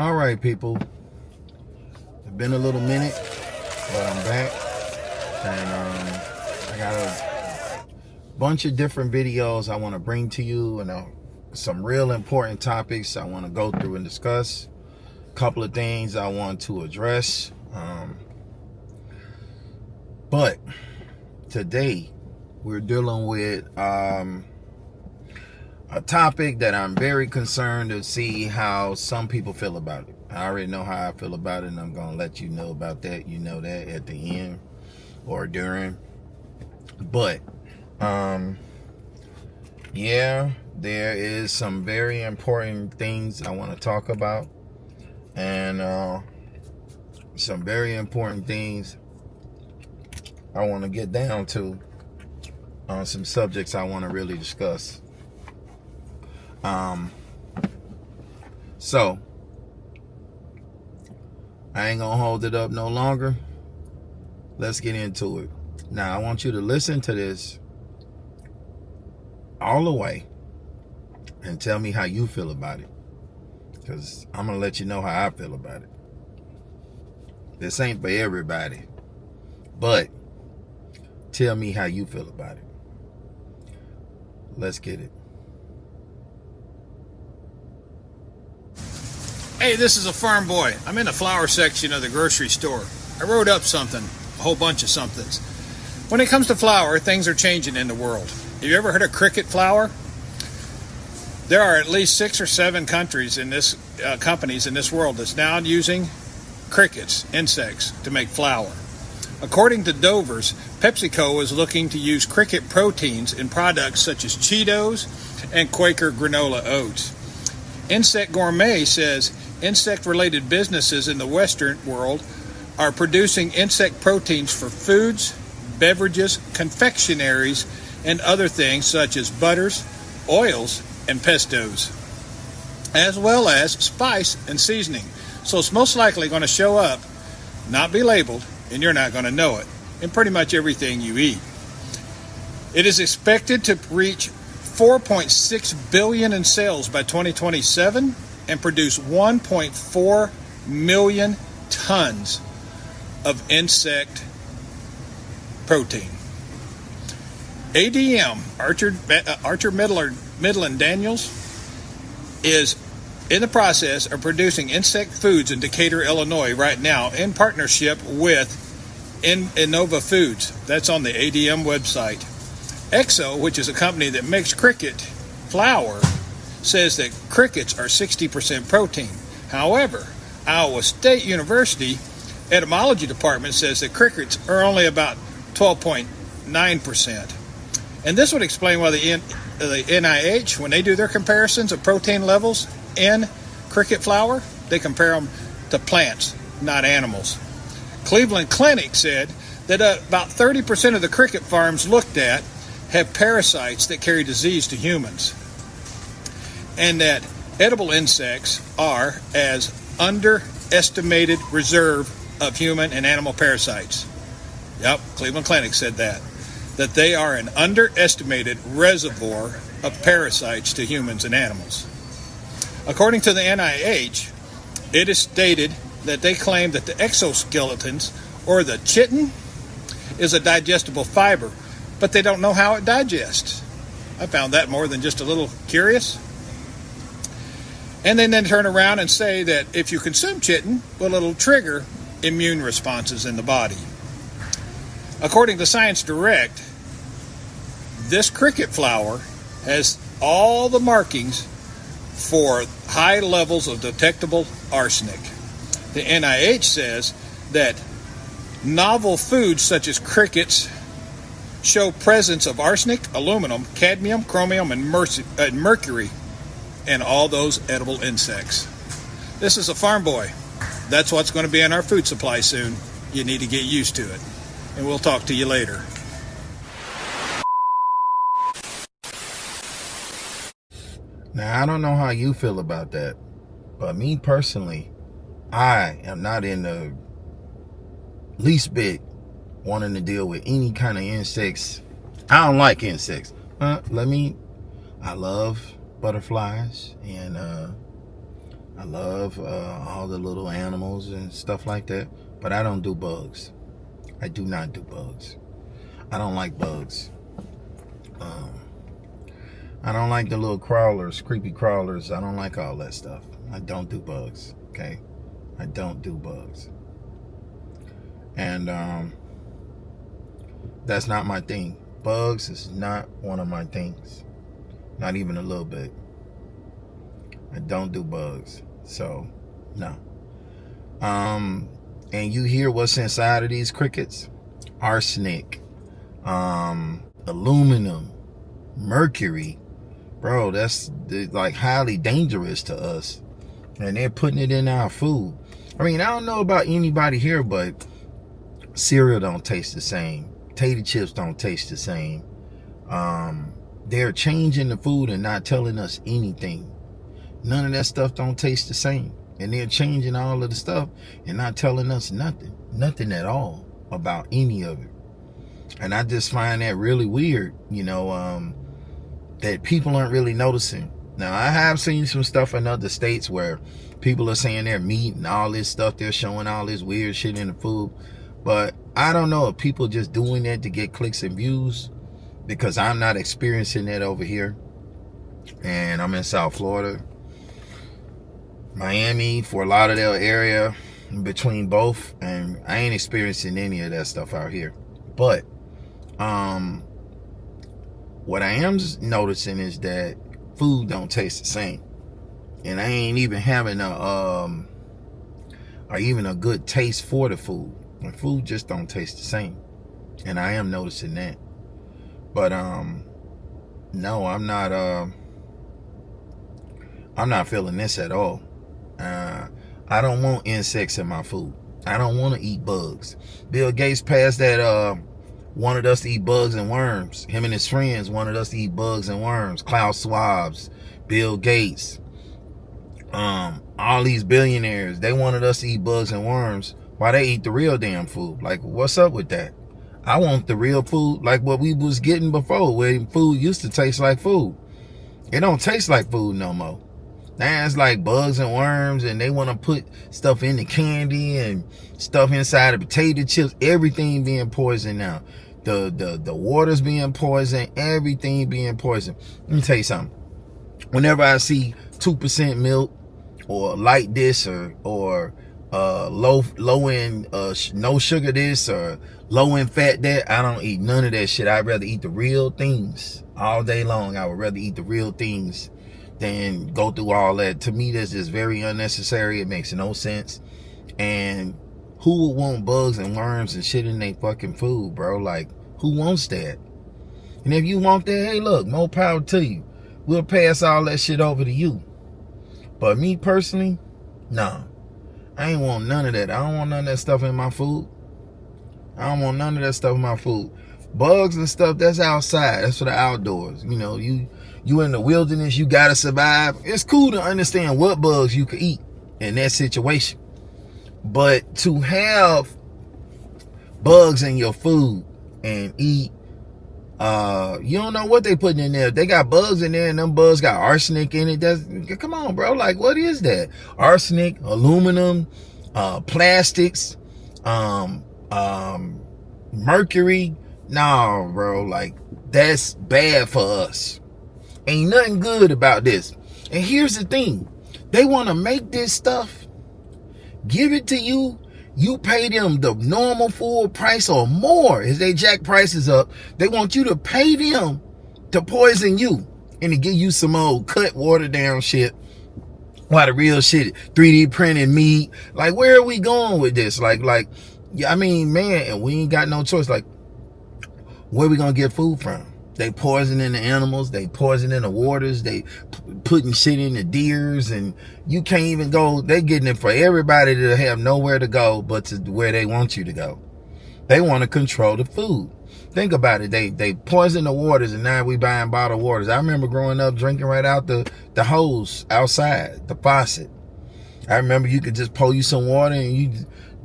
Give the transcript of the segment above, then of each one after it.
All right, people. It's been a little minute, but I'm back, and I got a bunch of different videos I want to bring to you, and some real important topics I want to go through and discuss. A couple of things I want to address, but today we're dealing with a topic that I'm very concerned to see how some people feel about it. I already know how I feel about it, and I'm going to let you know about that. You know that at the end or during. But, yeah, there is some very important things I want to talk about. And some very important things I want to get down to on some subjects I want to really discuss. So I ain't gonna hold it up no longer. Let's get into it. Now I want you to listen to this all the way and tell me how you feel about it, because I'm gonna let you know how I feel about it. This ain't for everybody, but tell me how you feel about it. Let's get it. Hey, this is a farm boy. I'm in the flower section of the grocery store. I wrote up something, a whole bunch of somethings. When it comes to flour, things are changing in the world. Have you ever heard of cricket flour? There are at least 6 or 7 countries in this companies in this world that's now using crickets, insects, to make flour. According to Dover's, PepsiCo is looking to use cricket proteins in products such as Cheetos and Quaker granola oats. Insect Gourmet says insect-related businesses in the Western world are producing insect proteins for foods, beverages, confectionaries, and other things such as butters, oils, and pestos, as well as spice and seasoning. So it's most likely going to show up, not be labeled, and you're not going to know it, in pretty much everything you eat. It is expected to reach $4.6 billion in sales by 2027 and produce 1.4 million tons of insect protein. ADM, Archer Midland Daniels, is in the process of producing insect foods in Decatur, Illinois right now in partnership with Innova Foods. That's on the ADM website. Exo, which is a company that makes cricket flour, says that crickets are 60% protein. However, Iowa State University etymology department says that crickets are only about 12.9%. And this would explain why the NIH, when they do their comparisons of protein levels in cricket flour, they compare them to plants, not animals. Cleveland Clinic said that about 30% of the cricket farms looked at have parasites that carry disease to humans, and that edible insects are as underestimated reserve of human and animal parasites. Yep, Cleveland Clinic said that they are an underestimated reservoir of parasites to humans and animals. According to the NIH, it is stated that they claim that the exoskeletons, or the chitin, is a digestible fiber, but they don't know how it digests. I found that more than just a little curious. And then turn around and say that if you consume chitin, well, it'll trigger immune responses in the body. According to Science Direct, this cricket flour has all the markings for high levels of detectable arsenic. The NIH says that novel foods such as crickets show presence of arsenic, aluminum, cadmium, chromium, and mercury in all those edible insects. This is a farm boy. That's what's going to be in our food supply soon. You need to get used to it. And we'll talk to you later. Now, I don't know how you feel about that, but me personally, I am not in the least bit wanting to deal with any kind of insects. I don't like insects. I love butterflies, and I love all the little animals and stuff like that, but I don't do bugs. I do not do bugs. I don't like bugs. I don't like the little crawlers, creepy crawlers. I don't like all that stuff. I don't do bugs, okay? I don't do bugs. And that's not my thing. Bugs is not one of my things. Not even a little bit. I don't do bugs. So, no. And you hear what's inside of these crickets? Arsenic, aluminum, mercury. Bro, that's like highly dangerous to us. And they're putting it in our food. I mean, I don't know about anybody here, but cereal don't taste the same. Tater chips don't taste the same. They're changing the food and not telling us anything. None of that stuff don't taste the same. And they're changing all of the stuff and not telling us nothing. Nothing at all about any of it. And I just find that really weird, you know, that people aren't really noticing. Now, I have seen some stuff in other states where people are saying their meat and all this stuff. They're showing all this weird shit in the food. But I don't know if people just doing that to get clicks and views, because I'm not experiencing that over here. And I'm in South Florida, Miami, Fort Lauderdale area, between both. And I ain't experiencing any of that stuff out here. But what I am noticing is that food don't taste the same, and I ain't even having a good taste for the food. The food just don't taste the same, and I am noticing that. But no, I'm not feeling this at all. I don't want insects in my food. I don't want to eat bugs. Bill Gates passed that wanted us to eat bugs and worms. Him and his friends wanted us to eat bugs and worms. Klaus Schwab's, Bill Gates, all these billionaires, they wanted us to eat bugs and worms while they eat the real damn food. Like, what's up with that? I want the real food, like what we was getting before, where food used to taste like food. It don't taste like food no more. Now it's like bugs and worms, and they want to put stuff in the candy and stuff inside of potato chips. Everything being poisoned now. The water's being poisoned. Everything being poisoned. Let me tell you something. Whenever I see 2% milk or light this or low in no sugar this or low in fat that, I don't eat none of that shit. I'd rather eat the real things all day long. I would rather eat the real things than go through all that. To me, this is very unnecessary. It makes no sense. And who would want bugs and worms and shit in their fucking food, bro? Like, who wants that? And if you want that, hey, look, more power to you. We'll pass all that shit over to you. But me personally, nah. I ain't want none of that. I don't want none of that stuff in my food. I don't want none of that stuff in my food. Bugs and stuff, that's outside. That's for the outdoors. You know, you in the wilderness, you gotta survive. It's cool to understand what bugs you could eat in that situation. But to have bugs in your food and eat, you don't know what they putting in there. They got bugs in there, and them bugs got arsenic in it. Come on, bro. Like, what is that? Arsenic, aluminum, plastics, mercury. Nah, bro. Like, that's bad for us. Ain't nothing good about this. And here's the thing. They want to make this stuff, give it to you. You pay them the normal full price or more. As they jack prices up, they want you to pay them to poison you and to give you some old cut, watered down shit. Why the real shit, 3D printed meat. Like, where are we going with this? Like, I mean, man, and we ain't got no choice. Like, where we gonna get food from? They poisoning the animals. They poisoning the waters. They putting shit in the deers, and you can't even go. They getting it for everybody to have nowhere to go but to where they want you to go. They want to control the food. Think about it. They poison the waters, and now we buying bottled waters. I remember growing up drinking right out the hose outside, the faucet. I remember you could just pour you some water and you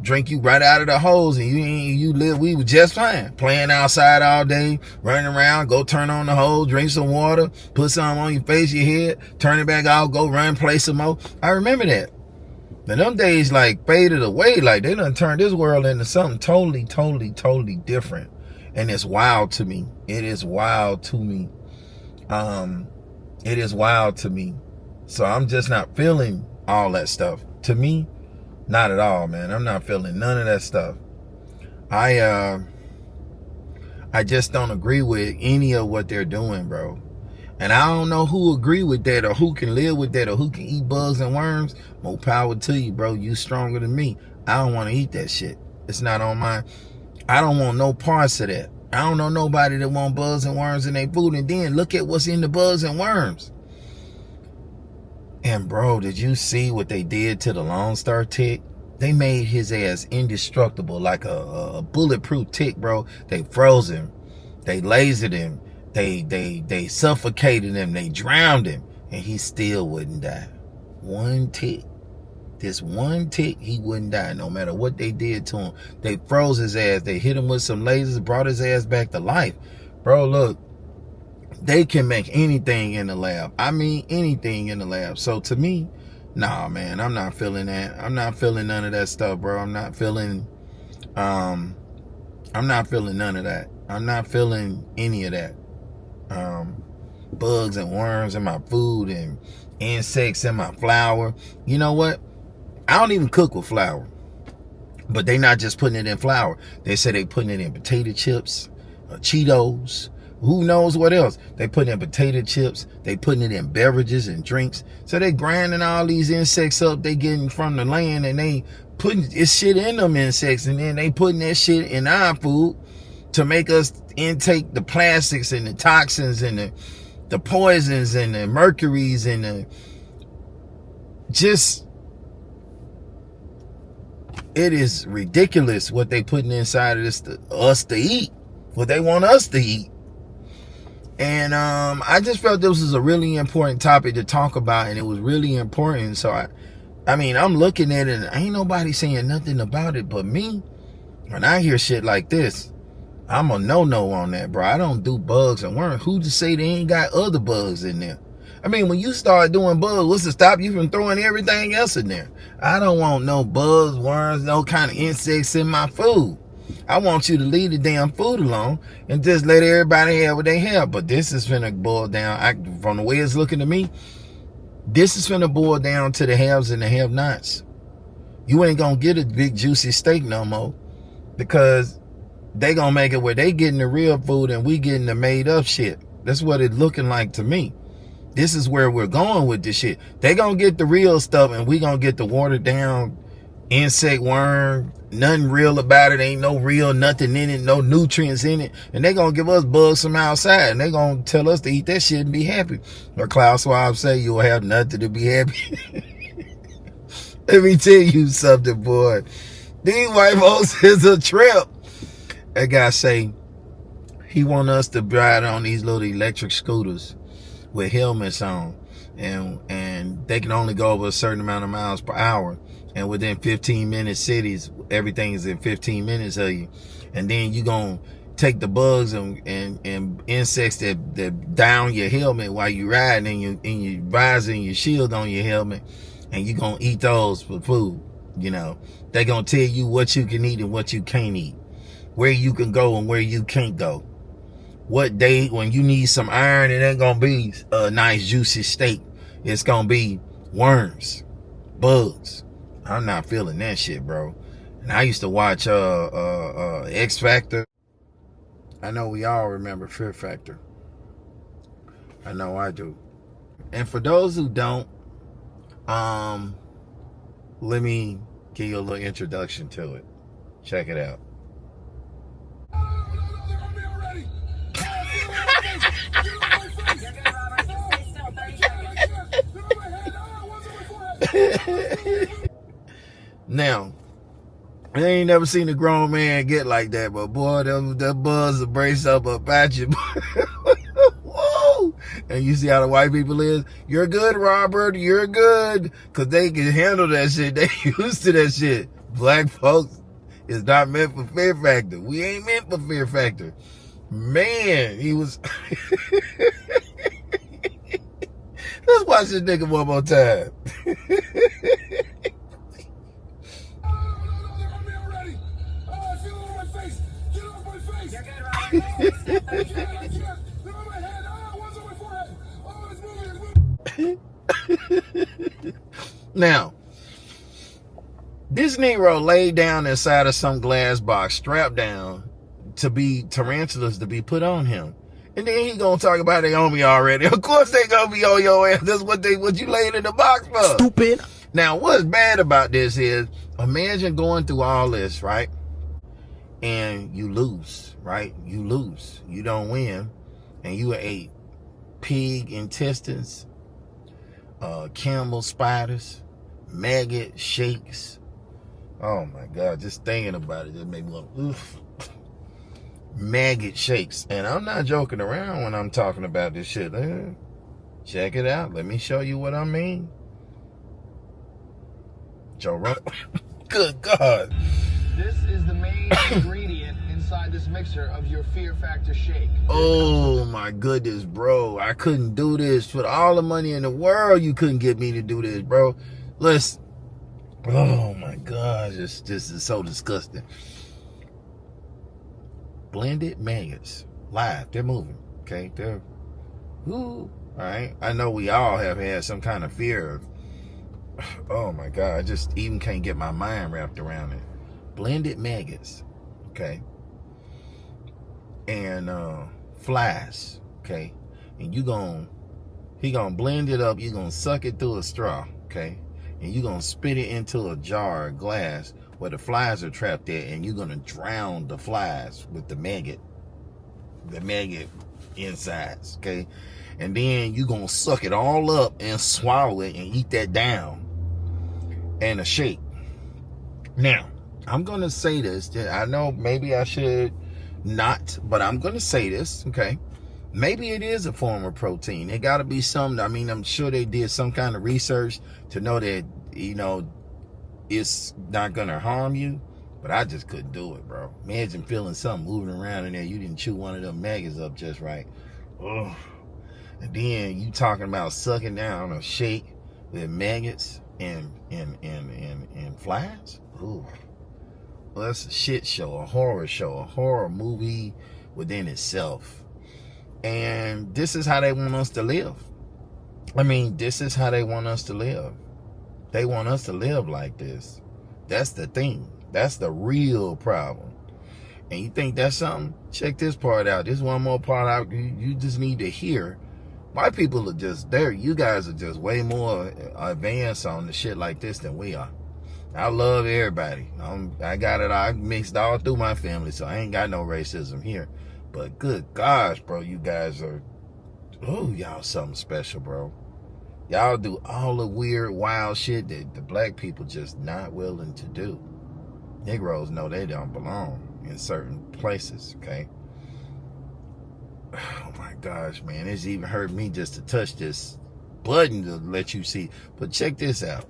drink you right out of the hose, and we were just fine. Playing outside all day, running around, go turn on the hose, drink some water, put something on your face, your head, turn it back out, go run, play some more. I remember that. But them days like faded away, like they done turned this world into something totally, totally, totally different. And it's wild to me. It is wild to me. It is wild to me. So I'm just not feeling all that stuff. To me, not at all, man. I'm not feeling none of that stuff. I just don't agree with any of what they're doing, bro. And I don't know who agree with that or who can live with that or who can eat bugs and worms. More power to you, bro. You stronger than me. I don't want to eat that shit. It's not on my... I don't want no parts of that. I don't know nobody that want bugs and worms in their food. And then look at what's in the bugs and worms. And bro, did you see what they did to the Lone Star tick? They made his ass indestructible, like a bulletproof tick, bro. They froze him. They lasered him. They suffocated him. They drowned him. And he still wouldn't die. One tick. This one tick, he wouldn't die no matter what they did to him. They froze his ass. They hit him with some lasers, brought his ass back to life. Bro, look. They can make anything in the lab. I mean, anything in the lab. So to me, nah, man, I'm not feeling that. I'm not feeling none of that stuff, bro. I'm not feeling none of that. I'm not feeling any of that. Bugs and worms in my food and insects in my flour. You know what? I don't even cook with flour. But they not just putting it in flour. They say they putting it in potato chips, Cheetos, who knows what else. They putting in potato chips. They putting it in beverages and drinks. So they grinding all these insects up they getting from the land, and they putting this shit in them insects, and then they putting that shit in our food to make us intake the plastics and the toxins and the poisons and the mercuries and the just... It is ridiculous what they putting inside of this us to eat, what they want us to eat. And I just felt this was a really important topic to talk about, and it was really important. So I mean, I'm looking at it and ain't nobody saying nothing about it but me. When I hear shit like this, I'm a no-no on that, bro. I don't do bugs and worms. Who to say they ain't got other bugs in there? I mean, when you start doing bugs, what's to stop you from throwing everything else in there? I don't want no bugs, worms, no kind of insects in my food. I want you to leave the damn food alone and just let everybody have what they have. But this is finna boil down, from the way it's looking to me, this is finna boil down to the haves and the have-nots. You ain't gonna get a big juicy steak no more, because they gonna make it where they getting the real food and we getting the made up shit. That's what it looking like to me. This is where we're going with this shit. They gonna get the real stuff and we gonna get the watered down insect worm. Nothing real about it. Ain't no real nothing in it. No nutrients in it. And they gonna give us bugs from outside. And they gonna tell us to eat that shit and be happy. Or Klaus Schwab say you'll have nothing to be happy. Let me tell you something, boy. These white folks is a trip. That guy say he want us to ride on these little electric scooters with helmets on, and they can only go over a certain amount of miles per hour, and within 15-minute cities, everything is in 15 minutes of you. And then you gonna take the bugs and insects that down your helmet while you riding, and you visor and your shield on your helmet, and you gonna eat those for food. You know, they gonna tell you what you can eat and what you can't eat, where you can go and where you can't go. What day, when you need some iron, it ain't gonna be a nice juicy steak. It's gonna be worms, bugs. I'm not feeling that shit, bro. And I used to watch X Factor. I know we all remember Fear Factor. I know I do. And for those who don't, let me give you a little introduction to it. Check it out. Now, I ain't never seen a grown man get like that, but boy, that buzz will brace up about you. Whoa! And you see how the white people is? You're good, Robert. You're good. Because they can handle that shit. They used to that shit. Black folks is not meant for Fear Factor. We ain't meant for Fear Factor. Man, he was... Let's watch this nigga one more time. Now, this Negro laid down inside of some glass box, strapped down to be tarantulas to be put on him. And then he gonna talk about they on me already. Of course they gonna be on your ass. That's what you laid in the box for. Stupid. Now, what's bad about this is, imagine going through all this, right? And you lose, right? You lose. You don't win. And you ate pig intestines, camel spiders, maggot shakes. Oh my God, just thinking about it just made me want to, oof. Maggot shakes. And I'm not joking around when I'm talking about this shit. Check it out. Let me show you what I mean. Joe Rogan. Good God. This is the main ingredient inside this mixer of your Fear Factor shake. Oh my goodness, bro. I couldn't do this. For all the money in the world, you couldn't get me to do this, bro. Listen. Oh my God. This is so disgusting. Blended maggots. Live. They're moving. Okay? They're... Ooh. Alright? I know we all have had some kind of fear of... Oh my God. I just even can't get my mind wrapped around it. Blended maggots. Okay? And flies. Okay? And he gonna blend it up. You gonna suck it through a straw. Okay? And you gonna spit it into a jar or glass where the flies are trapped at, and you're gonna drown the flies with the maggot insides, okay? And then you're gonna suck it all up and swallow it and eat that down and a shake. Now, I'm gonna say this. I know maybe I should not, but I'm gonna say this, okay? Maybe it is a form of protein. It gotta be something. I mean, I'm sure they did some kind of research to know that, you know, it's not gonna harm you, but I just couldn't do it, bro. Imagine feeling something moving around in there. You didn't chew one of them maggots up just right. Oh, and then you talking about sucking down a shake with maggots and flies. Ooh, well, that's a shit show, a horror movie within itself. And this is how they want us to live. I mean, this is how they want us to live. They want us to live like this. That's the thing. That's the real problem. And you think that's something? Check this part out. This one more part out. You just need to hear. White people are just there. You guys are just way more advanced on the shit like this than we are. I love everybody. I got it. I mixed all through my family, so I ain't got no racism here. But good gosh, bro, you guys are, oh, y'all something special, bro. Y'all do all the weird, wild shit that the black people just not willing to do. Negroes know they don't belong in certain places, okay? Oh my gosh, man. It's even hurt me just to touch this button to let you see. But check this out.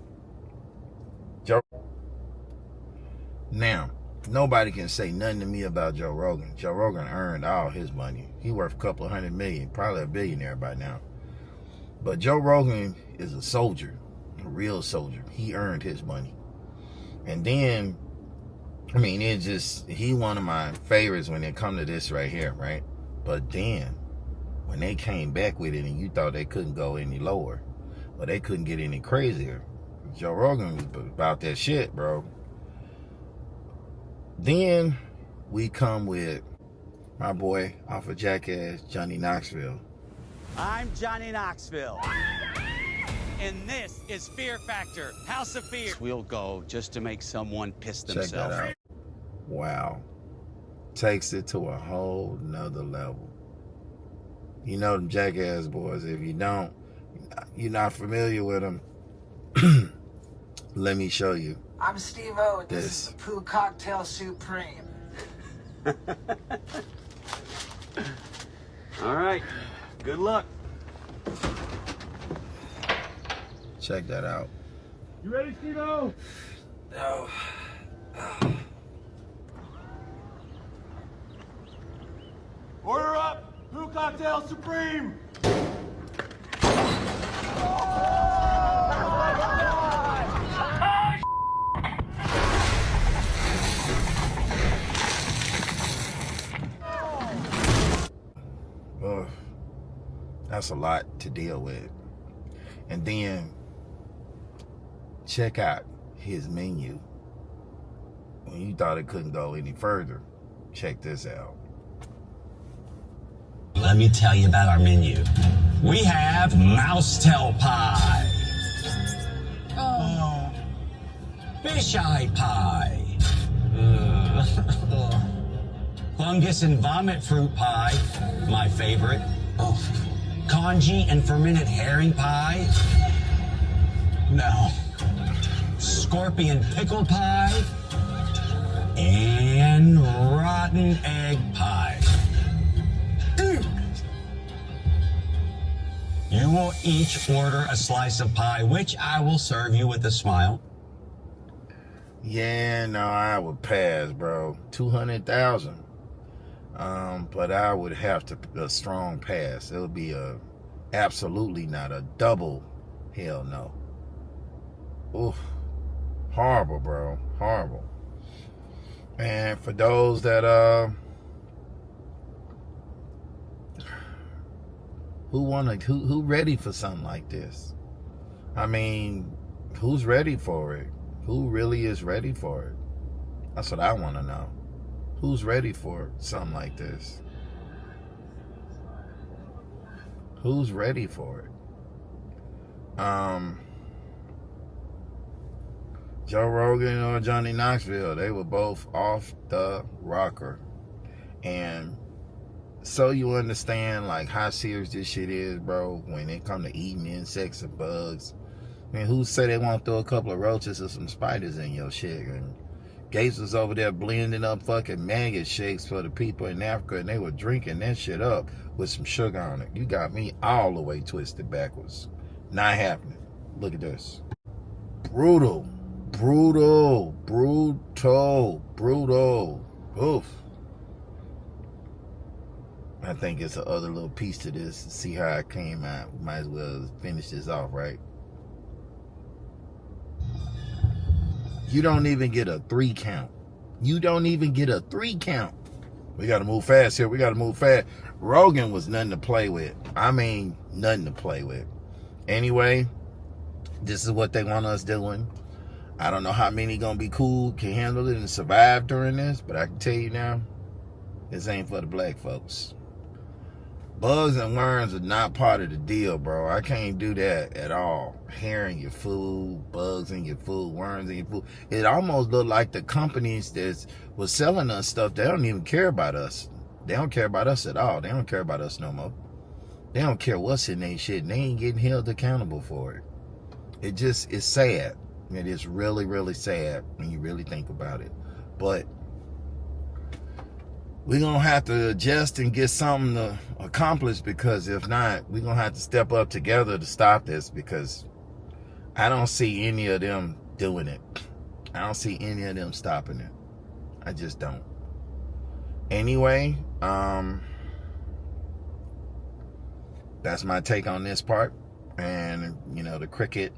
Now, nobody can say nothing to me about Joe Rogan. Joe Rogan earned all his money. He worth a couple $100 million, probably a billionaire by now. But Joe Rogan is a soldier, a real soldier. He earned his money. And then, I mean, he one of my favorites when it come to this right here, right? But then, when they came back with it and you thought they couldn't go any lower, or they couldn't get any crazier, Joe Rogan was about that shit, bro. Then, we come with my boy off of Jackass, Johnny Knoxville. I'm Johnny Knoxville. And this is Fear Factor, House of Fear. We'll go just to make someone piss themselves. Check that out. Wow. Takes it to a whole nother level. You know them Jackass boys. If you don't, you're not familiar with them, let me show you. I'm Steve-O, and this is the Poo Cocktail Supreme. All right. Good luck. Check that out. You ready, Steve-O? No. Order up! Brew Cocktail Supreme! Ugh, that's a lot to deal with. And then check out his menu. When you thought it couldn't go any further, check this out. Let me tell you about our menu. We have mouse tail pie. Oh. Fish eye pie. Fungus and vomit fruit pie, my favorite. Oh. Congee and fermented herring pie. No. Scorpion pickle pie. And rotten egg pie. You will each order a slice of pie, which I will serve you with a smile. Yeah, no, I would pass, bro. 200,000. But I would have to a strong pass. It would be a absolutely not a double. Hell no. Oof. Horrible, bro. Horrible. And for those that who ready for something like this? I mean, who's ready for it? Who really is ready for it? That's what I want to know. Who's ready for something like this? Who's ready for it? Joe Rogan or Johnny Knoxville, they were both off the rocker. And so you understand like how serious this shit is, bro, when it come to eating insects and bugs. I mean, who said they want to throw a couple of roaches or some spiders in your shit? And Gates was over there blending up fucking maggot shakes for the people in Africa, and they were drinking that shit up with some sugar on it. You got me all the way twisted backwards. Not happening. Look at this. Brutal. Brutal. Brutal. Brutal. Oof. I think it's the other little piece to this. See how it came out. We might as well finish this off, right? You don't even get a 3 count. You don't even get a 3 count. We got to move fast here. We got to move fast. Rogan was nothing to play with. I mean, nothing to play with. Anyway, this is what they want us doing. I don't know how many gonna be cool, can handle it and survive during this, but I can tell you now, this ain't for the black folks. Bugs and worms are not part of the deal, bro. I can't do that at all. Hair in your food, bugs in your food, worms in your food. It almost looked like the companies that was selling us stuff, they don't even care about us. They don't care about us at all. They don't care about us no more. They don't care what's in their shit. And they ain't getting held accountable for it. It just is sad. It is really, really sad when you really think about it. But we're going to have to adjust and get something to accomplish, because if not, we're going to have to step up together to stop this, because I don't see any of them doing it. I don't see any of them stopping it. I just don't. Anyway, that's my take on this part. And, you know, the cricket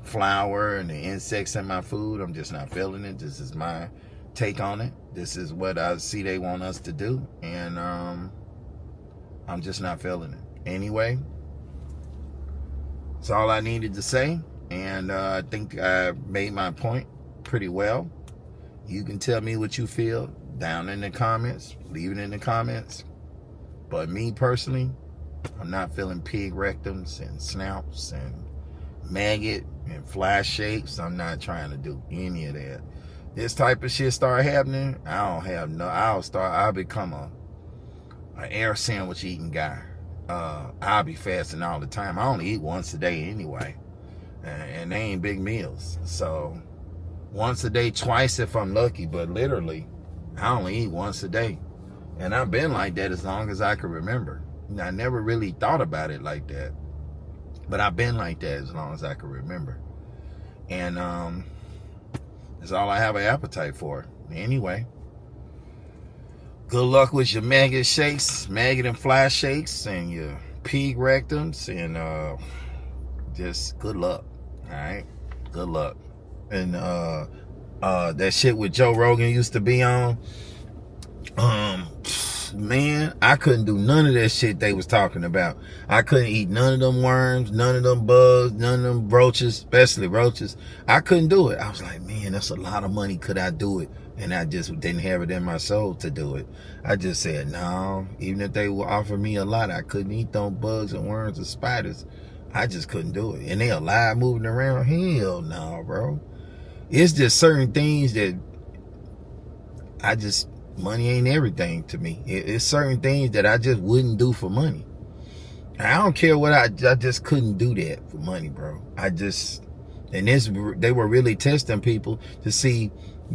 flour and the insects in my food, I'm just not feeling it. This is my take on it. This is what I see they want us to do, and I'm just not feeling it. Anyway, that's all I needed to say, and I think I made my point pretty well. You can tell me what you feel down in the comments. Leave it in the comments. But me personally, I'm not feeling pig rectums and snouts and maggot and fly shapes. I'm not trying to do any of that. This type of shit start happening, I'll become an air sandwich eating guy. I'll be fasting all the time. I only eat once a day anyway, and they ain't big meals. So once a day, twice if I'm lucky, but literally I only eat once a day. And I've been like that as long as I can remember. I never really thought about it like that. But I've been like that as long as I can remember. And that's all I have an appetite for. Anyway, good luck with your maggot shakes, maggot and fly shakes, and your pig rectums, and just good luck. All right, good luck. And that shit with Joe Rogan used to be on. Man, I couldn't do none of that shit they was talking about. I couldn't eat none of them worms, none of them bugs, none of them roaches, especially roaches. I couldn't do it. I was like, man, that's a lot of money. Could I do it? And I just didn't have it in my soul to do it. I just said, no, even if they would offer me a lot, I couldn't eat them bugs and worms and spiders. I just couldn't do it. And they alive moving around? Hell no, bro. It's just certain things that money ain't everything to me. It's certain things that I just wouldn't do for money. I don't care what I just couldn't do that for money, bro. They were really testing people to see,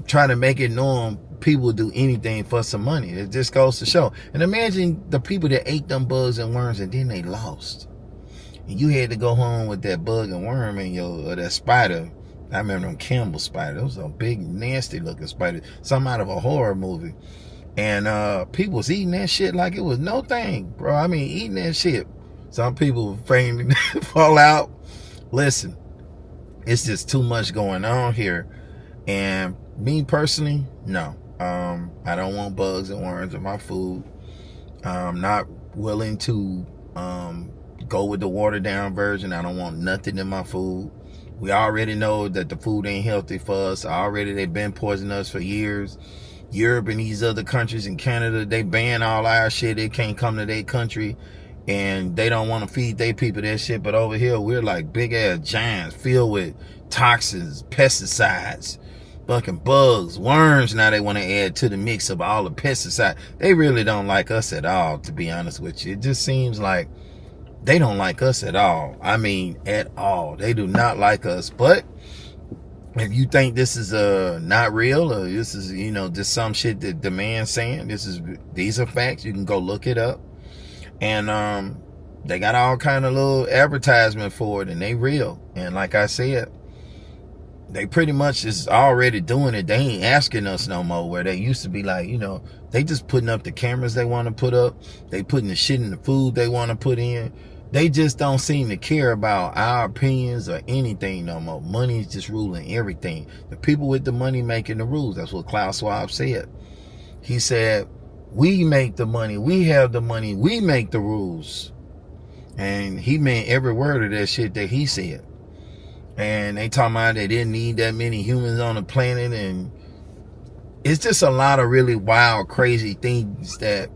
trying to make it known people do anything for some money. It just goes to show. And imagine the people that ate them bugs and worms and then they lost. And you had to go home with that bug and worm and or that spider. I remember them Campbell spiders. Those are big, nasty looking spiders. Something out of a horror movie. And people was eating that shit like it was no thing, bro. I mean, eating that shit. Some people faint fall out. Listen, it's just too much going on here. And me personally, no. I don't want bugs and worms in my food. I'm not willing to go with the watered down version. I don't want nothing in my food. We already know that the food ain't healthy for us. They've been poisoning us for years. Europe and these other countries in Canada, they ban all our shit. It can't come to their country. And they don't want to feed their people that shit. But over here, we're like big ass giants filled with toxins, pesticides, fucking bugs, worms. Now they want to add to the mix of all the pesticides. They really don't like us at all, to be honest with you. It just seems like they don't like us at all. I mean, at all. They do not like us. But if you think this is not real, or this is, just some shit that the man's saying, these are facts. You can go look it up. And they got all kind of little advertisement for it, and they real. And like I said, they pretty much is already doing it. They ain't asking us no more, where they used to be like, they just putting up the cameras they want to put up. They putting the shit in the food they want to put in. They just don't seem to care about our opinions or anything no more. Money is just ruling everything. The people with the money making the rules. That's what Klaus Schwab said. He said, we make the money. We have the money. We make the rules. And he meant every word of that shit that he said. And they talking about they didn't need that many humans on the planet. And it's just a lot of really wild, crazy things that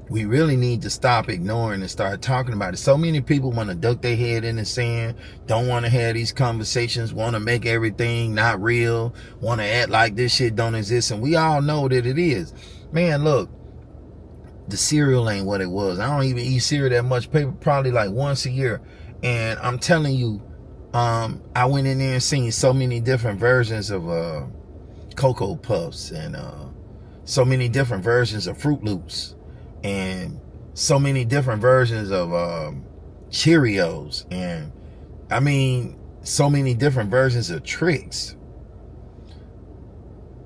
we really need to stop ignoring and start talking about it. So many people want to duck their head in the sand, don't want to have these conversations, want to make everything not real, want to act like this shit don't exist. And we all know that it is. Man, look, the cereal ain't what it was. I don't even eat cereal that much, probably like once a year. And I'm telling you, I went in there and seen so many different versions of Cocoa Puffs and so many different versions of Fruit Loops. And so many different versions of Cheerios, and I mean so many different versions of Trix,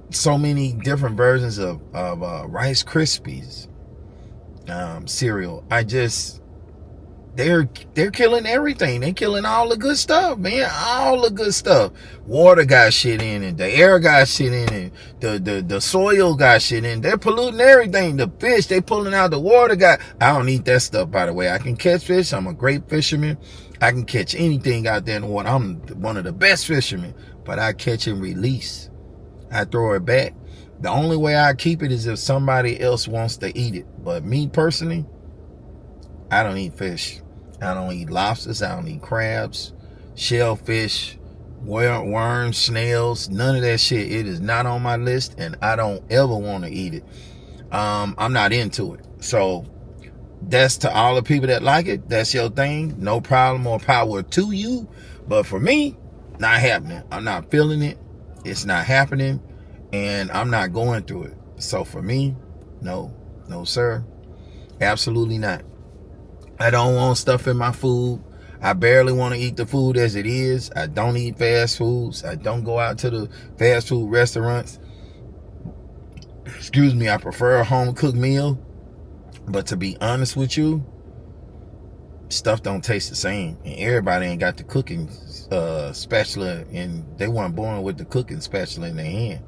so many different versions of Rice Krispies cereal. They're killing everything. They're killing all the good stuff, man. All the good stuff. Water got shit in it. The air got shit in it. The soil got shit in it. They're polluting everything. The fish, they pulling out the water I don't eat that stuff, by the way. I can catch fish. I'm a great fisherman. I can catch anything out there in the water. I'm one of the best fishermen. But I catch and release. I throw it back. The only way I keep it is if somebody else wants to eat it. But me personally, I don't eat fish. I don't eat lobsters. I don't eat crabs, shellfish, worms, snails, none of that shit. It is not on my list, and I don't ever want to eat it. I'm not into it. So that's to all the people that like it. That's your thing. No problem, more power to you. But for me, not happening. I'm not feeling it. It's not happening, and I'm not going through it. So for me, no, sir. Absolutely not. I don't want stuff in my food. I barely want to eat the food as it is. I don't eat fast foods. I don't go out to the fast food restaurants. Excuse me, I prefer a home cooked meal. But to be honest with you, stuff don't taste the same. And everybody ain't got the cooking spatula, and they weren't born with the cooking spatula in their hand.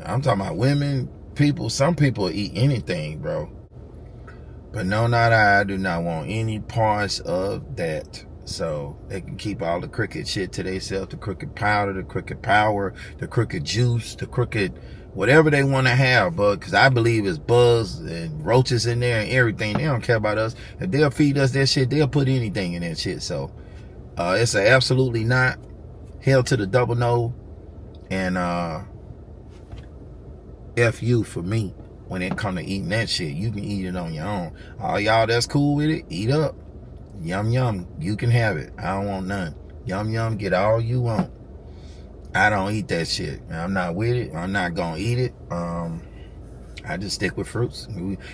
I'm talking about women, people. Some people eat anything, bro. But no, not I. I do not want any parts of that. So they can keep all the Cricket shit to themselves. The Cricket powder, the Cricket power, the Cricket juice, the Cricket whatever they want to have, bud. Because I believe it's bugs and roaches in there and everything. They don't care about us. If they'll feed us that shit, they'll put anything in that shit. So it's a absolutely not. Hell to the double no. And F you for me when it come to eating that shit. You can eat it on your own. All y'all that's cool with it, eat up. Yum yum, you can have it. I don't want none. Yum yum, get all you want. I don't eat that shit. I'm not with it. I'm not gonna eat it. I just stick with fruits.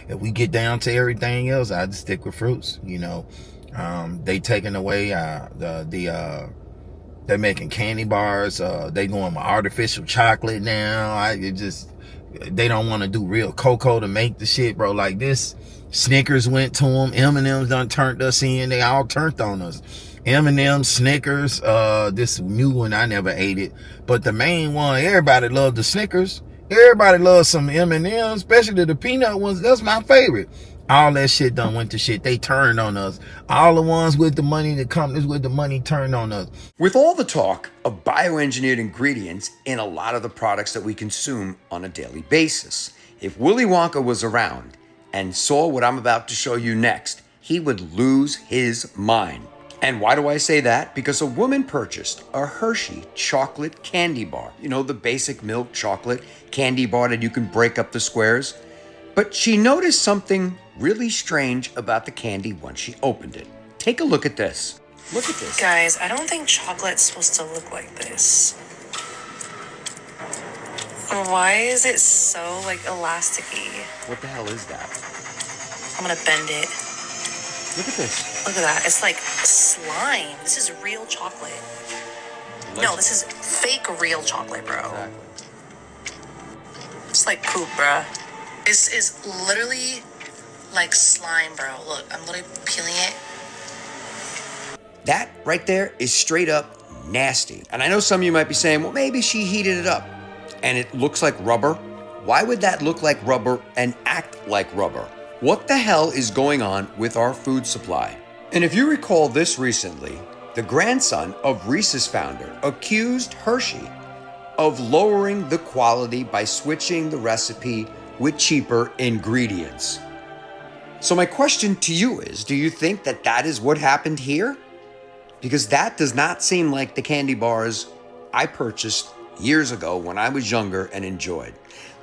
If we get down to everything else, I just stick with fruits. You know, they taking away they're making candy bars. They going with artificial chocolate now. They don't want to do real cocoa to make the shit, bro. Like this, Snickers went to them. M&M's done turned us in. They all turned on us. M&M's, Snickers, this new one, I never ate it. But the main one, everybody loved the Snickers. Everybody loves some M&M's, especially the peanut ones. That's my favorite. All that shit done went to shit. They turned on us. All the ones with the money, the companies with the money turned on us. With all the talk of bioengineered ingredients in a lot of the products that we consume on a daily basis, if Willy Wonka was around and saw what I'm about to show you next, he would lose his mind. And why do I say that? Because a woman purchased a Hershey chocolate candy bar. You know, the basic milk chocolate candy bar that you can break up the squares. But she noticed something really strange about the candy once she opened it. Take a look at this. Look at this. Guys, I don't think chocolate's supposed to look like this. Why is it so, like, elasticy? What the hell is that? I'm gonna bend it. Look at this. Look at that. It's like slime. This is real chocolate. No, this is fake real chocolate, bro. Exactly. It's like poop, bro. This is literally like slime, bro. Look, I'm literally peeling it. That right there is straight up nasty. And I know some of you might be saying, well, maybe she heated it up and it looks like rubber. Why would that look like rubber and act like rubber? What the hell is going on with our food supply? And if you recall this recently, the grandson of Reese's founder accused Hershey of lowering the quality by switching the recipe with cheaper ingredients. So my question to you is, do you think that that is what happened here? Because that does not seem like the candy bars I purchased years ago when I was younger and enjoyed.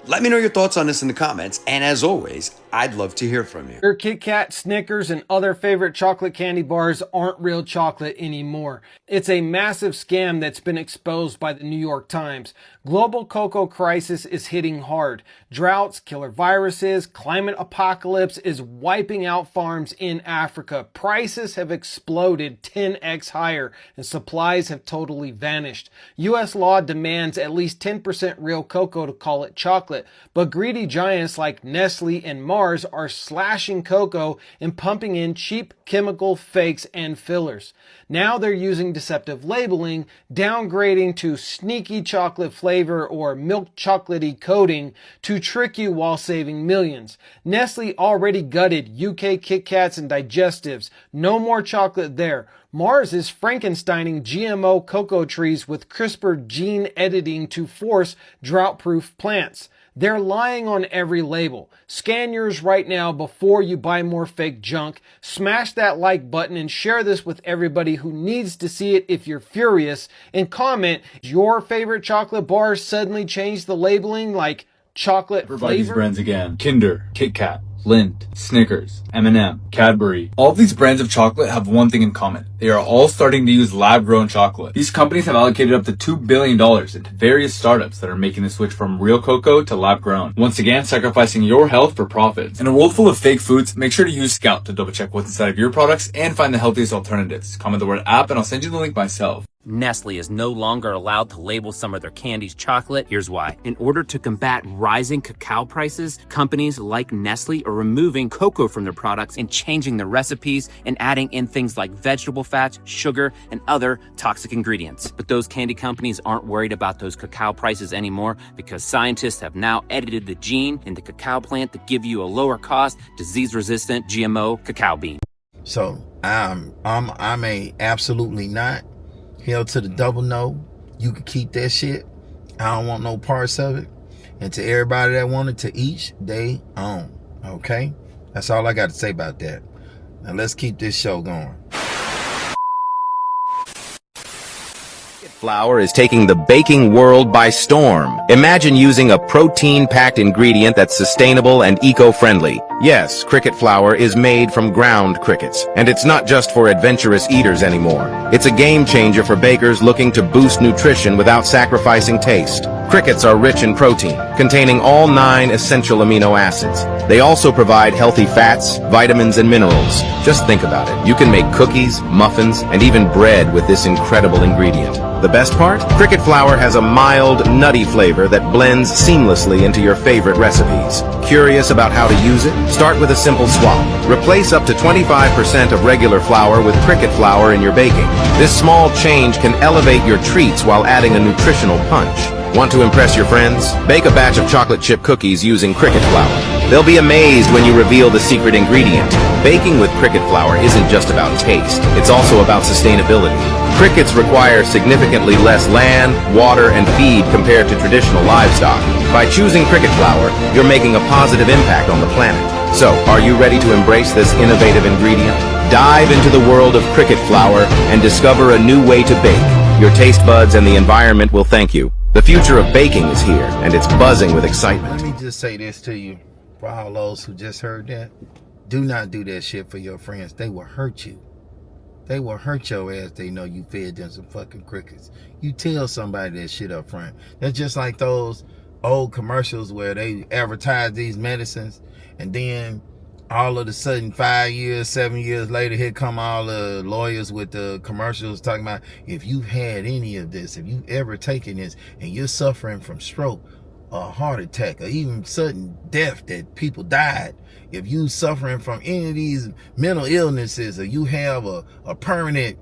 Let me know your thoughts on this in the comments, and as always, I'd love to hear from you. Your Kit Kat, Snickers, and other favorite chocolate candy bars aren't real chocolate anymore. It's a massive scam that's been exposed by the New York Times. Global cocoa crisis is hitting hard. Droughts, killer viruses, climate apocalypse is wiping out farms in Africa. Prices have exploded 10x higher, and supplies have totally vanished. U.S. law demands at least 10% real cocoa to call it chocolate, but greedy giants like Nestle and Mars are slashing cocoa and pumping in cheap chemical fakes and fillers. Now they're using deceptive labeling, downgrading to sneaky chocolate flavor or milk chocolatey coating to trick you while saving millions. Nestle already gutted UK Kit Kats and digestives. No more chocolate there. Mars is Frankensteining GMO cocoa trees with CRISPR gene editing to force drought-proof plants. They're lying on every label. Scan yours right now before you buy more fake junk. Smash that like button and share this with everybody who needs to see it if you're furious. And comment, your favorite chocolate bars suddenly changed the labeling like chocolate Everybody's flavor? brands again. Kinder, Kit Kat, Lindt, Snickers, M&M, Cadbury. All of these brands of chocolate have one thing in common. They are all starting to use lab-grown chocolate. These companies have allocated up to $2 billion into various startups that are making the switch from real cocoa to lab-grown. Once again, sacrificing your health for profits. In a world full of fake foods, make sure to use Scout to double check what's inside of your products and find the healthiest alternatives. Comment the word app and I'll send you the link myself. Nestle is no longer allowed to label some of their candies chocolate. Here's why. In order to combat rising cacao prices, companies like Nestle are removing cocoa from their products and changing their recipes and adding in things like vegetable fats, sugar, and other toxic ingredients. But those candy companies aren't worried about those cacao prices anymore because scientists have now edited the gene in the cacao plant to give you a lower cost, disease-resistant GMO cacao bean. So I'm a absolutely not. Hell to the double no. You can keep that shit. I don't want no parts of it. And to everybody that wanted, to each they own. Okay? That's all I got to say about that. Now let's keep this show going. Flour is taking the baking world by storm. Imagine using a protein-packed ingredient that's sustainable and eco-friendly. Yes, cricket flour is made from ground crickets, and it's not just for adventurous eaters anymore. It's a game changer for bakers looking to boost nutrition without sacrificing taste. Crickets are rich in protein, containing all 9 essential amino acids. They also provide healthy fats, vitamins, and minerals. Just think about it. You can make cookies, muffins, and even bread with this incredible ingredient. The best part? Cricket flour has a mild, nutty flavor that blends seamlessly into your favorite recipes. Curious about how to use it? Start with a simple swap. Replace up to 25% of regular flour with cricket flour in your baking. This small change can elevate your treats while adding a nutritional punch. Want to impress your friends? Bake a batch of chocolate chip cookies using cricket flour. They'll be amazed when you reveal the secret ingredient. Baking with cricket flour isn't just about taste, it's also about sustainability. Crickets require significantly less land, water, and feed compared to traditional livestock. By choosing cricket flour, you're making a positive impact on the planet. So, are you ready to embrace this innovative ingredient? Dive into the world of cricket flour and discover a new way to bake. Your taste buds and the environment will thank you. The future of baking is here, and it's buzzing with excitement. Let me just say this to you, for all those who just heard that. Do not do that shit for your friends. They will hurt you. They will hurt your ass. They know you fed them some fucking crickets. You tell somebody that shit up front. That's just like those old commercials where they advertise these medicines, and then all of a sudden 5 years, 7 years later, here come all the lawyers with the commercials talking about, if you've had any of this, if you've ever taken this and you're suffering from stroke or heart attack or even sudden death that people died, if you suffering from any of these mental illnesses, or you have a permanent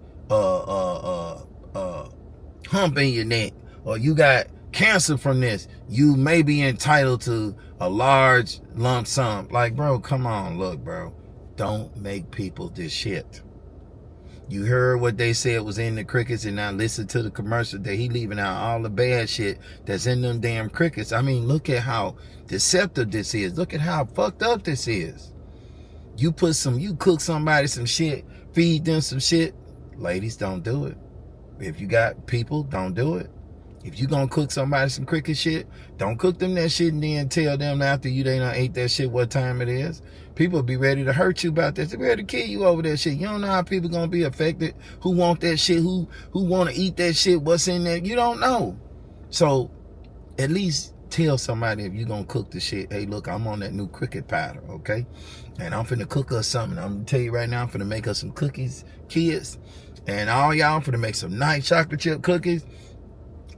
hump in your neck, or you got cancer from this, you may be entitled to a large lump sum. Like, bro, come on, look, bro. Don't make people this shit. You heard what they said was in the crickets, and now listen to the commercial that he leaving out all the bad shit that's in them damn crickets. I mean, look at how deceptive this is. Look at how fucked up this is. You cook somebody some shit, feed them some shit. Ladies, don't do it. If you got people, don't do it. If you gonna cook somebody some cricket shit, don't cook them that shit and then tell them after they done ate that shit what time it is. People be ready to hurt you about this. They're ready to kill you over that shit. You don't know how people gonna be affected, who want that shit, who want to eat that shit, what's in there. You don't know. So at least tell somebody, if you gonna cook the shit, hey, look, I'm on that new cricket powder, okay? And I'm finna cook us something. I'm gonna tell you right now, I'm finna make us some cookies, kids. And all y'all, I'm finna make some nice chocolate chip cookies.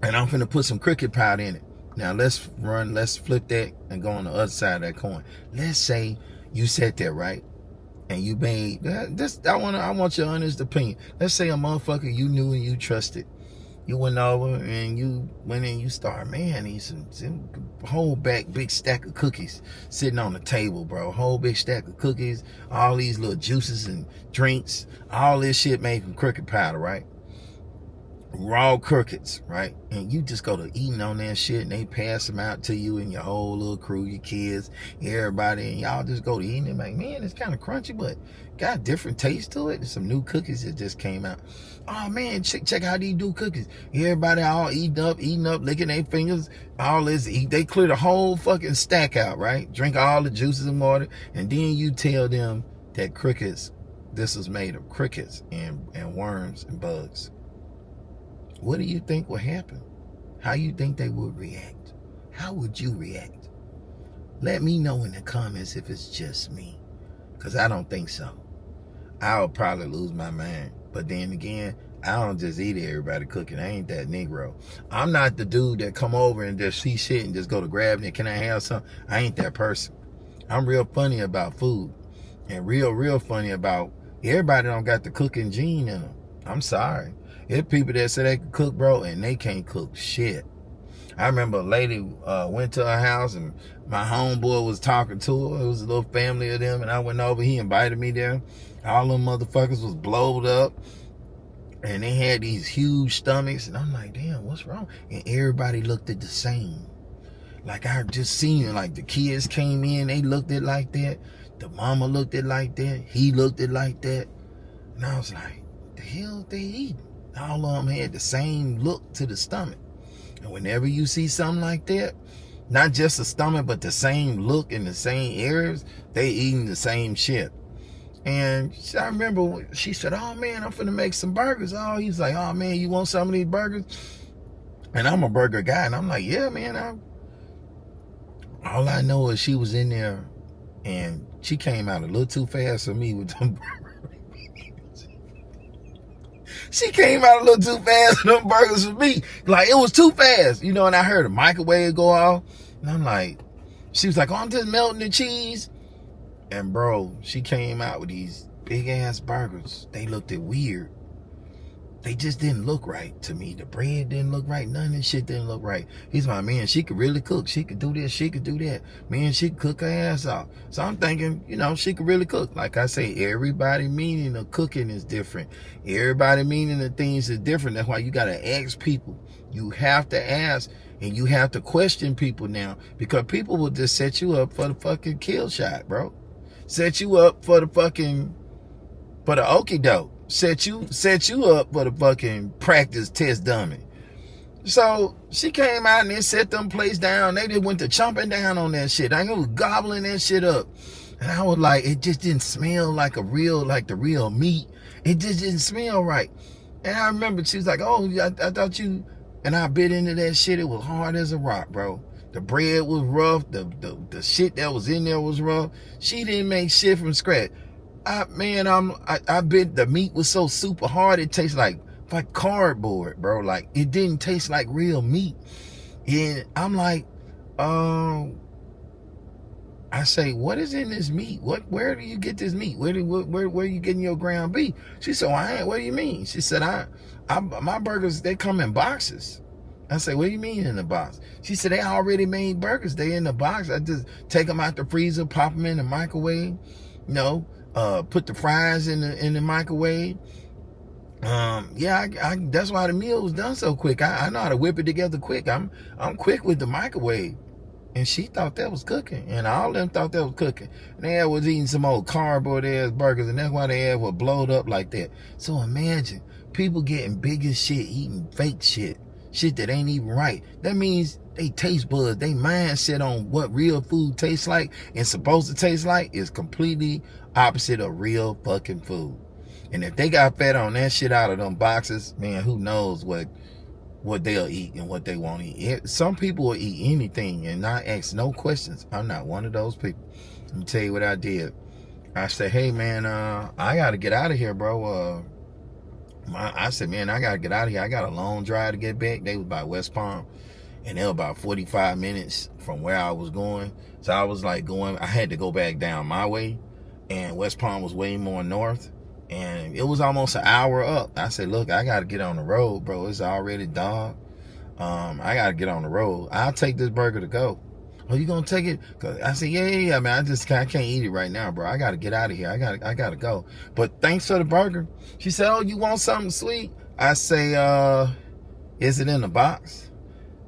And I'm finna put some cricket powder in it. Now let's flip that and go on the other side of that coin. Let's say you sat there, right? And you made this. I want your honest opinion. Let's say a motherfucker you knew and you trusted. You went over and you went in, you started, man, these some whole big stack of cookies sitting on the table, bro. Whole big stack of cookies, all these little juices and drinks, all this shit made from cricket powder, right? raw crickets, right? And you just go to eating on that shit, and they pass them out to you and your whole little crew, your kids, everybody, and y'all just go to eating it. Like, man, it's kind of crunchy, but got a different taste to it. There's some new cookies that just came out. Oh man, check how these do cookies. Everybody all eating up, licking their fingers. All this eat. They clear the whole fucking stack out, right? Drink all the juices and water, and then you tell them that crickets, this is made of crickets and worms and bugs. What do you think will happen? How you think they would react? How would you react? Let me know in the comments if it's just me, because I don't think so. I'll probably lose my mind. But then again, I don't just eat everybody cooking. I ain't that Negro. I'm not the dude that come over and just see shit and just go to grab it. Can I have some? I ain't that person. I'm real funny about food, and real funny about everybody don't got the cooking gene in them. I'm sorry. There's people that say they can cook, bro, and they can't cook shit. I remember a lady went to her house, and my homeboy was talking to her. It was a little family of them, and I went over. He invited me there. All them motherfuckers was blowed up, and they had these huge stomachs, and I'm like, damn, what's wrong? And everybody looked at the same. Like, I just seen it. Like, the kids came in, they looked at like that. The mama looked at like that. He looked at like that. And I was like, the hell they eating? All of them had the same look to the stomach. And whenever you see something like that, not just the stomach, but the same look in the same areas, they eating the same shit. And I remember she said, oh man, I'm finna make some burgers. Oh, he's like, oh man, you want some of these burgers? And I'm a burger guy, and I'm like, yeah, man. All I know is she was in there, and she came out a little too fast for me with them burgers. She came out a little too fast with them burgers for me. Like, it was too fast, you know, and I heard a microwave go off. And I'm like, she was like, oh, I'm just melting the cheese. And bro, she came out with these big ass burgers. They looked weird. They just didn't look right to me. The bread didn't look right. None of this shit didn't look right. He's my man. She could really cook. She could do this. She could do that. Man, she could cook her ass off. So I'm thinking, you know, she could really cook. Like I say, everybody meaning of cooking is different. Everybody meaning of things is different. That's why you got to ask people. You have to ask, and you have to question people now, because people will just set you up for the fucking kill shot, bro. Set you up for the fucking, for the okie doke. Set you up for the fucking practice test dummy. So she came out and they set them plates down. They just went to chomping down on that shit. I was gobbling that shit up. And I was like, it just didn't smell like the real meat. It just didn't smell right. And I remember she was like, oh, I thought you, and I bit into that shit. It was hard as a rock, bro. The bread was rough. The shit that was in there was rough. She didn't make shit from scratch. I bet the meat was so super hard, it tastes like cardboard, bro. Like, it didn't taste like real meat. And I'm like, I say, what is in this meat? Where do you get this meat? Where are you getting your ground beef? She said, what do you mean? She said, my burgers, they come in boxes. I said, what do you mean in the box? She said, they already made burgers. They in the box. I just take them out the freezer, pop them in the microwave, you know, put the fries in the microwave. That's why the meal was done so quick. I know how to whip it together quick. I'm quick with the microwave. And she thought that was cooking, and all of them thought that was cooking. And they was eating some old cardboard ass burgers, and that's why they were blowed up like that. So imagine people getting big as shit, eating fake shit that ain't even right. That means they taste buds, they mindset on what real food tastes like and supposed to taste like is completely opposite of real fucking food. And if they got fed on that shit out of them boxes, man, who knows what they'll eat and what they won't eat. Some people will eat anything and not ask no questions. I'm not one of those people. Let me tell you what I did. I said, hey man, I gotta get out of here, bro. I said, man, I gotta get out of here. I got a long drive to get back. They was by West Palm, and they were about 45 minutes from where I was going. So I was like I had to go back down my way, and West Palm was way more north. And it was almost an hour up. I said, look, I got to get on the road, bro. It's already dark. I got to get on the road. I'll take this burger to go. Oh, you going to take it? Cause I said, yeah. Man, I can't eat it right now, bro. I got to get out of here. I got to go. But thanks for the burger. She said, oh, you want something sweet? I say, is it in the box?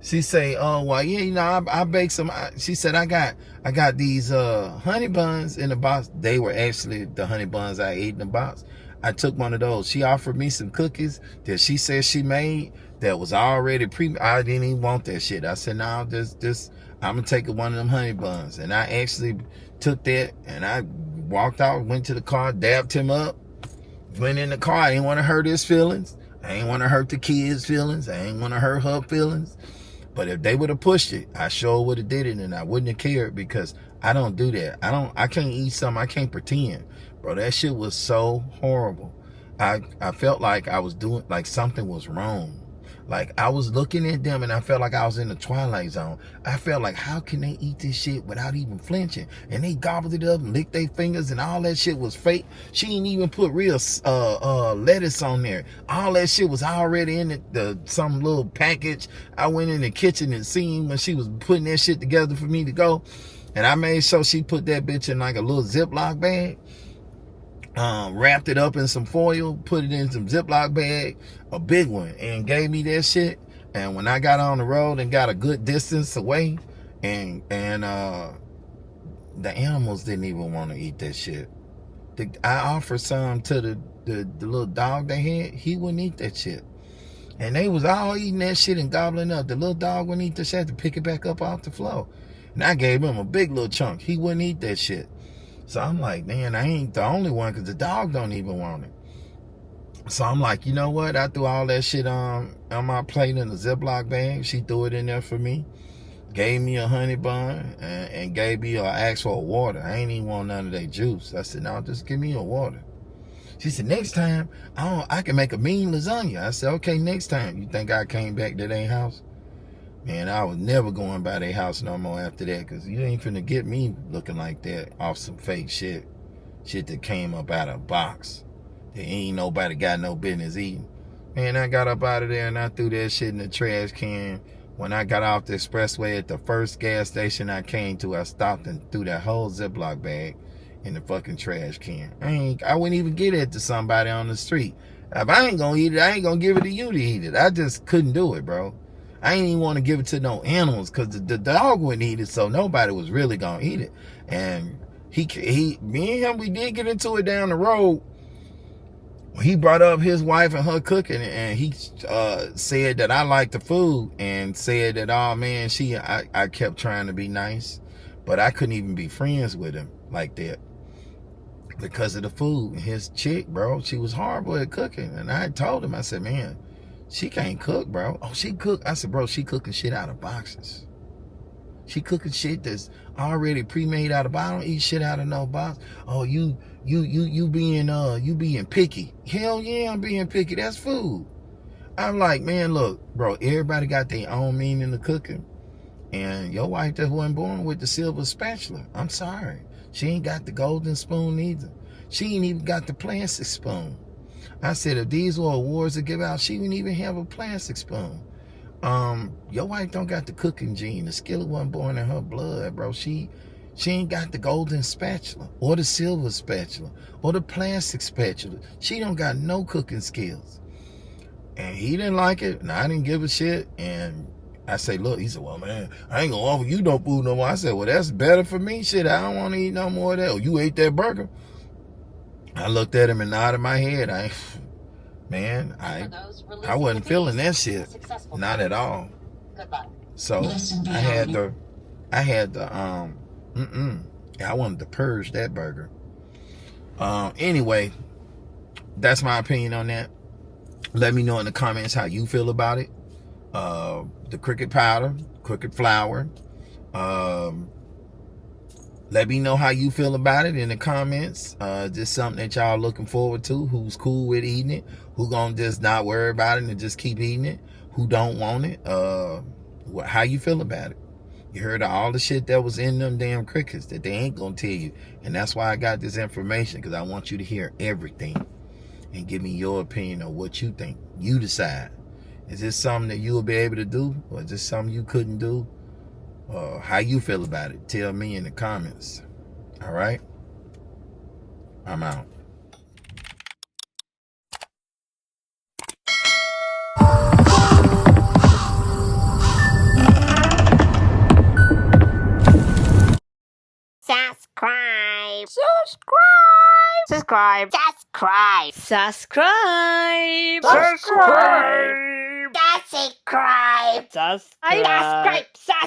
She say, oh, well, yeah, you know, I baked some. She said, I got these honey buns in the box. They were actually the honey buns I ate in the box. I took one of those. She offered me some cookies that she said she made that was already I didn't even want that shit. I said, no, just I'm gonna take one of them honey buns. And I actually took that and I walked out, went to the car, dabbed him up, went in the car. I didn't want to hurt his feelings. I ain't want to hurt the kids' feelings. I ain't want to hurt her feelings. But if they would have pushed it, I sure would have did it, and I wouldn't have cared, because I don't do that. I can't eat something. I can't pretend. Bro, that shit was so horrible. I felt like I was doing, like something was wrong. Like I was looking at them and I felt like I was in the Twilight Zone. I felt like, how can they eat this shit without even flinching? And they gobbled it up and licked their fingers, and all that shit was fake. She didn't even put real lettuce on there. All that shit was already in some little package. I went in the kitchen and seen when she was putting that shit together for me to go. And I made sure she put that bitch in like a little Ziploc bag. Wrapped it up in some foil, put it in some Ziploc bag, a big one, and gave me that shit. And when I got on the road and got a good distance away, and the animals didn't even want to eat that shit. I offered some to the little dog they had. He wouldn't eat that shit. And they was all eating that shit and gobbling up. The little dog wouldn't eat the shit, had to pick it back up off the floor. And I gave him a big little chunk. He wouldn't eat that shit. So I'm like, man, I ain't the only one, because the dog don't even want it. So I'm like, you know what? I threw all that shit on my plate in a Ziploc bag. She threw it in there for me. Gave me a honey bun and gave me an actual water. I ain't even want none of that juice. I said, no, just give me a water. She said, next time, I can make a mean lasagna. I said, okay, next time. You think I came back to their house? Man, I was never going by their house no more after that, because you ain't finna get me looking like that off some fake shit. Shit that came up out of a box that ain't nobody got no business eating. Man, I got up out of there and I threw that shit in the trash can. When I got off the expressway at the first gas station I came to, I stopped and threw that whole Ziploc bag in the fucking trash can. I wouldn't even get it to somebody on the street. If I ain't gonna eat it, I ain't gonna give it to you to eat it. I just couldn't do it, bro. I ain't even want to give it to no animals, because the dog wouldn't eat it, so nobody was really gonna eat it. And me and him, we did get into it down the road. He brought up his wife and her cooking, and he said that I liked the food, and said that, oh man, I kept trying to be nice, but I couldn't even be friends with him like that because of the food. His chick, bro, she was horrible at cooking, and I told him, I said, man, she can't cook, bro. Oh, she cook. I said, bro, she cooking shit out of boxes. She cooking shit that's already pre-made out of box. I don't eat shit out of no box. Oh, you being picky. Hell yeah, I'm being picky. That's food. I'm like, man, look, bro, everybody got their own meaning of cooking. And your wife just wasn't born with the silver spatula. I'm sorry. She ain't got the golden spoon either. She ain't even got the plastic spoon. I said, if these were awards to give out, she wouldn't even have a plastic spoon. Your wife don't got the cooking gene. The skillet wasn't born in her blood, bro. She ain't got the golden spatula or the silver spatula or the plastic spatula. She don't got no cooking skills. And he didn't like it, and I didn't give a shit. And I say, look, he said, well, man, I ain't gonna offer you no food no more. I said, well, that's better for me. Shit, I don't want to eat no more of that. Oh, you ate that burger? I looked at him and nodded my head. I wasn't feeling that shit, not at all. So I wanted to purge that burger. Anyway, that's my opinion on that. Let me know in the comments how you feel about it. The cricket powder, cricket flour. Let me know how you feel about it in the comments. Just something that y'all looking forward to. Who's cool with eating it? Who gonna just not worry about it and just keep eating it? Who don't want it? How you feel about it? You heard all the shit that was in them damn crickets that they ain't gonna tell you. And that's why I got this information, because I want you to hear everything and give me your opinion on what you think. You decide. Is this something that you will be able to do? Or is this something you couldn't do? How you feel about it? Tell me in the comments. All right? I'm out. Subscribe. Subscribe. Subscribe. Subscribe. Subscribe. Subscribe. Subscribe.